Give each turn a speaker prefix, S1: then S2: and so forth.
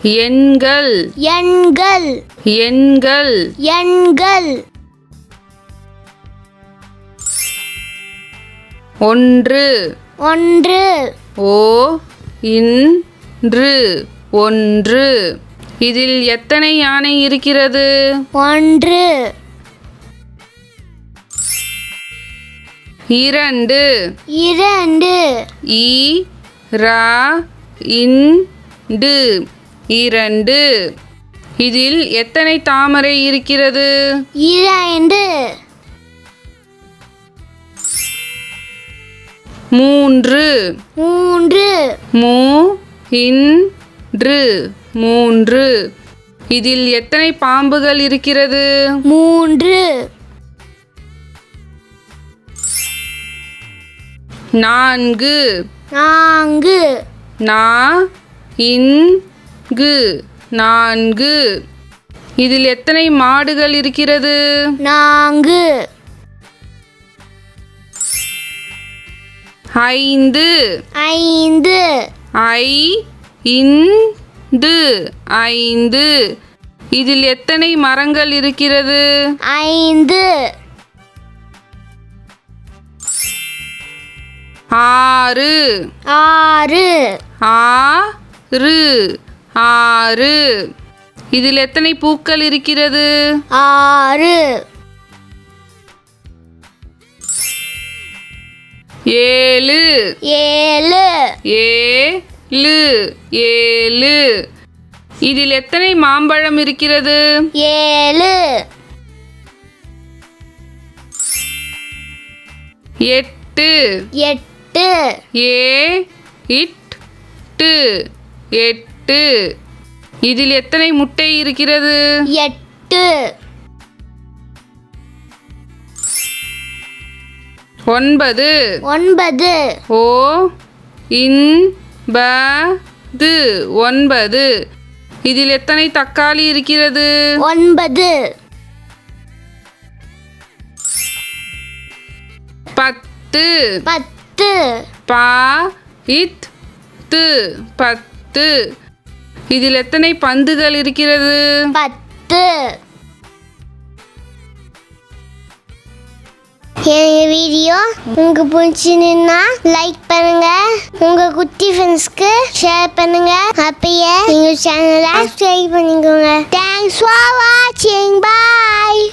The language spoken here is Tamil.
S1: எண்கள்
S2: எண்கள்
S1: எண்கள்
S2: எண்கள்
S1: ஒன்று
S2: ஒன்று
S1: ஓ இன்று ஒன்று. இதில் எத்தனை யானை இருக்கிறது?
S2: ஒன்று
S1: இரண்டு
S2: இரண்டு
S1: இ ரா இண்டு இரண்டு. இதில் எத்தனை தாமரை இருக்கிறது?
S2: இரண்டு
S1: மூன்று
S2: மூன்று
S1: மூ இன்று மூன்று. இதில் எத்தனை பாம்புகள் இருக்கிறது?
S2: மூன்று
S1: நான்கு
S2: நான்கு
S1: நா இன்கு நான்கு. இதில் எத்தனை மாடுகள் இருக்கிறது?
S2: நான்கு
S1: ஐந்து
S2: ஐந்து
S1: ஐ இந்து ஐந்து. இதில் எத்தனை மரங்கள் இருக்கிறது?
S2: ஐந்து
S1: ஆறு
S2: ஆறு
S1: ஆறு ஆறு. இதில் எத்தனை பூக்கள் இருக்கிறது?
S2: ஆறு
S1: ஏழு
S2: ஏழு
S1: ஏழு ஏழு. இதில் எத்தனை மாம்பழம் இருக்கிறது?
S2: ஏழு
S1: எட்டு
S2: எட்டு
S1: ஏ இட்டு எட்டு. இதில் எத்தனை முட்டை இருக்கிறது?
S2: எட்டு
S1: ஒன்பது
S2: ஒன்பது
S1: ஓ இன்பது ஒன்பது. இதில் எத்தனை தக்காளி இருக்கிறது?
S2: ஒன்பது
S1: பத்து
S2: பத்து
S1: பா இத்து பத்து. இதில் எத்தனை பந்துகள் இருக்கிறது?
S2: பத்து. என் வீடியோ உங்களுக்கு பிடிச்சிருந்தா லைக் பண்ணுங்க, உங்க குட்டி ஃப்ரெண்ட்ஸ்க்கு ஷேர் பண்ணுங்க, அப்படியே எங்க சேனலை சப்ஸ்கிரைப் பண்ணிக்கோங்க. தேங்க்ஸ் ஃபார் வாட்சிங். பாய்.